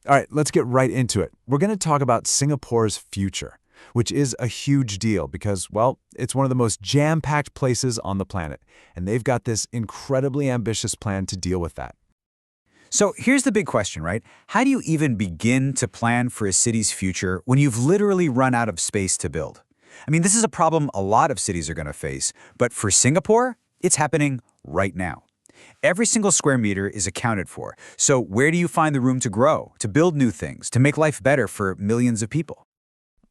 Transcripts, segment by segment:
All right, let's get right into it. We're going to talk about Singapore's future, which is a huge deal because, well, it's one of the most jam-packed places on the planet, and they've got this incredibly ambitious plan to deal with that. So here's the big question, right? How do you even begin to plan for a city's future when you've literally run out of space to build? I mean, this is a problem a lot of cities are going to face, but for Singapore, it's happening right now. Every single square meter is accounted for. So where do you find the room to grow, to build new things, to make life better for millions of people?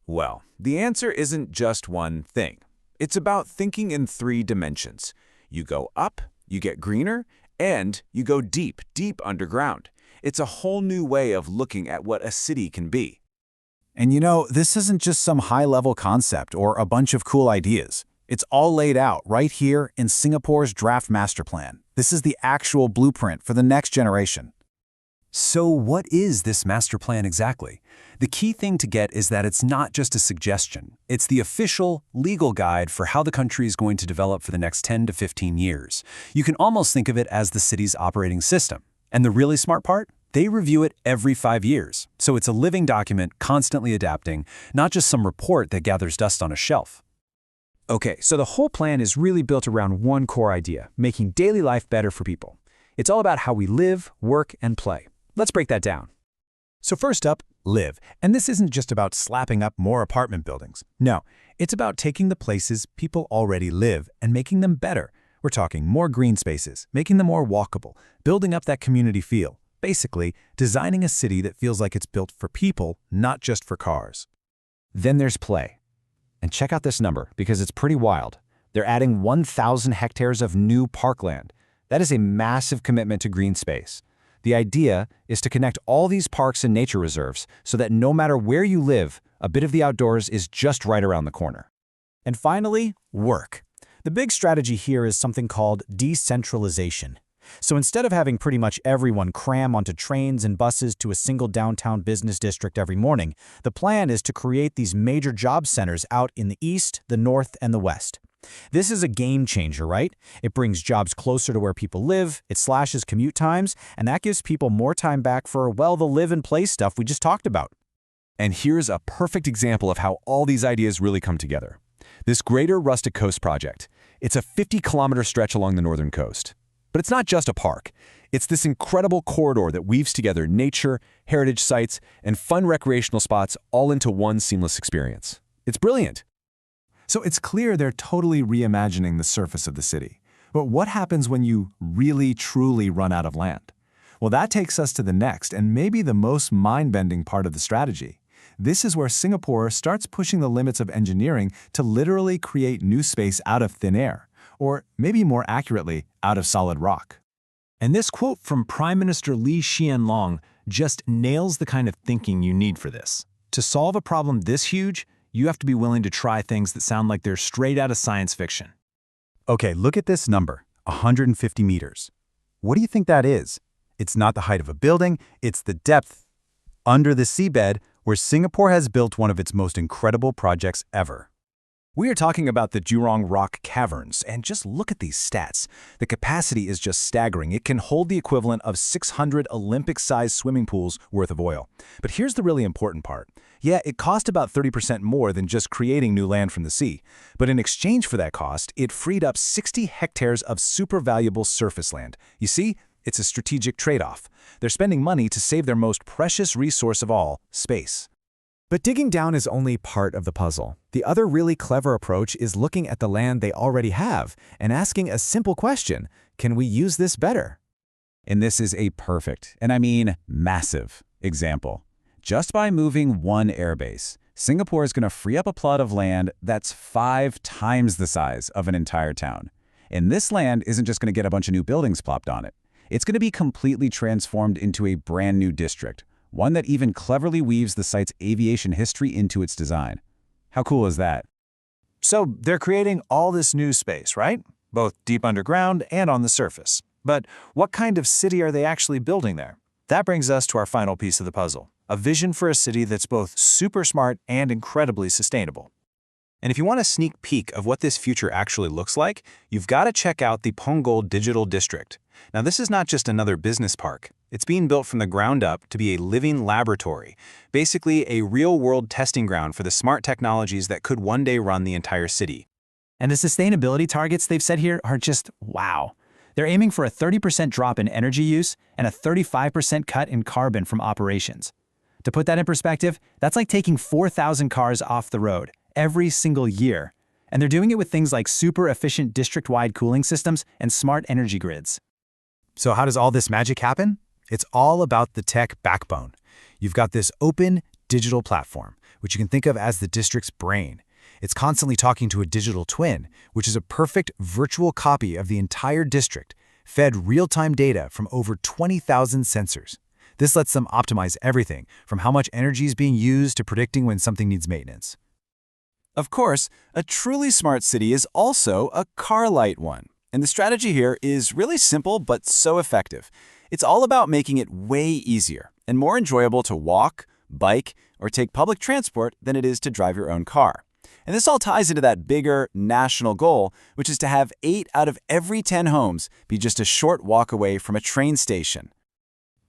Well, the answer isn't just one thing. It's about thinking in 3 dimensions. You go up, you get greener, and you go deep, deep underground. It's a whole new way of looking at what a city can be. And you know, this isn't just some high-level concept or a bunch of cool ideas. It's all laid out right here in Singapore's draft master plan. This is the actual blueprint for the next generation. So what is this master plan exactly? The key thing to get is that it's not just a suggestion. It's the official, legal guide for how the country is going to develop for the next 10 to 15 years. You can almost think of it as the city's operating system. And the really smart part? They review it every 5 years. So it's a living document constantly adapting, not just some report that gathers dust on a shelf. Okay, so the whole plan is really built around one core idea, making daily life better for people. It's all about how we live, work, and play. Let's break that down. So first up, live. And this isn't just about slapping up more apartment buildings. No, it's about taking the places people already live and making them better. We're talking more green spaces, making them more walkable, building up that community feel. Basically, designing a city that feels like it's built for people, not just for cars. Then there's play. And check out this number because it's pretty wild. They're adding 1,000 hectares of new parkland. That is a massive commitment to green space. The idea is to connect all these parks and nature reserves so that no matter where you live, a bit of the outdoors is just right around the corner. And finally, work. The big strategy here is something called decentralization. So instead of having pretty much everyone cram onto trains and buses to a single downtown business district every morning, the plan is to create these major job centers out in the east, the north, and the west. This is a game changer, right? It brings jobs closer to where people live, it slashes commute times, and that gives people more time back for, well, the live and play stuff we just talked about. And here's a perfect example of how all these ideas really come together. This Greater Rustic Coast project. It's a 50-kilometer stretch along the northern coast. But it's not just a park. It's this incredible corridor that weaves together nature, heritage sites, and fun recreational spots all into one seamless experience. It's brilliant. So it's clear they're totally reimagining the surface of the city. But what happens when you really, truly run out of land? Well, that takes us to the next and maybe the most mind-bending part of the strategy. This is where Singapore starts pushing the limits of engineering to literally create new space out of thin air, or maybe more accurately, out of solid rock. And this quote from Prime Minister Lee Hsien Loong just nails the kind of thinking you need for this. To solve a problem this huge, you have to be willing to try things that sound like they're straight out of science fiction. Okay, look at this number, 150 meters. What do you think that is? It's not the height of a building, it's the depth under the seabed where Singapore has built one of its most incredible projects ever. We are talking about the Jurong Rock Caverns, and just look at these stats. The capacity is just staggering. It can hold the equivalent of 600 Olympic-sized swimming pools worth of oil. But here's the really important part. Yeah, it cost about 30% more than just creating new land from the sea. But in exchange for that cost, it freed up 60 hectares of super valuable surface land. You see, it's a strategic trade-off. They're spending money to save their most precious resource of all, space. But digging down is only part of the puzzle. The other really clever approach is looking at the land they already have and asking a simple question: can we use this better? And this is a perfect, and I mean massive, example. Just by moving one airbase, Singapore is going to free up a plot of land that's 5 times the size of an entire town. And this land isn't just going to get a bunch of new buildings plopped on it. It's going to be completely transformed into a brand new district, one that even cleverly weaves the site's aviation history into its design. How cool is that? So they're creating all this new space, right? Both deep underground and on the surface. But what kind of city are they actually building there? That brings us to our final piece of the puzzle, a vision for a city that's both super smart and incredibly sustainable. And if you want a sneak peek of what this future actually looks like, you've got to check out the Punggol Digital District. Now, this is not just another business park. It's being built from the ground up to be a living laboratory, basically a real-world testing ground for the smart technologies that could one day run the entire city. And the sustainability targets they've set here are just wow. They're aiming for a 30% drop in energy use and a 35% cut in carbon from operations. To put that in perspective, that's like taking 4,000 cars off the road every single year. And they're doing it with things like super efficient district-wide cooling systems and smart energy grids. So how does all this magic happen? It's all about the tech backbone. You've got this open digital platform, which you can think of as the district's brain. It's constantly talking to a digital twin, which is a perfect virtual copy of the entire district, fed real-time data from over 20,000 sensors. This lets them optimize everything, from how much energy is being used to predicting when something needs maintenance. Of course, a truly smart city is also a car-light one. And the strategy here is really simple but so effective. It's all about making it way easier and more enjoyable to walk, bike, or take public transport than it is to drive your own car. And this all ties into that bigger national goal, which is to have 8 out of every 10 homes be just a short walk away from a train station.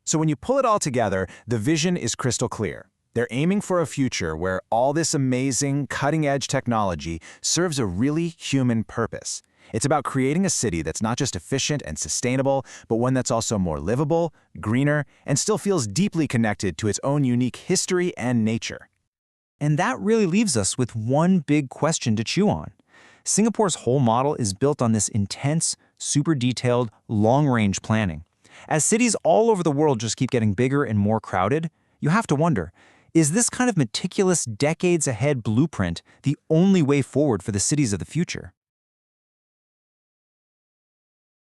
So when you pull it all together, the vision is crystal clear. They're aiming for a future where all this amazing, cutting-edge technology serves a really human purpose. It's about creating a city that's not just efficient and sustainable, but one that's also more livable, greener, and still feels deeply connected to its own unique history and nature. And that really leaves us with one big question to chew on. Singapore's whole model is built on this intense, super detailed, long-range planning. As cities all over the world just keep getting bigger and more crowded, you have to wonder, is this kind of meticulous, decades-ahead blueprint the only way forward for the cities of the future?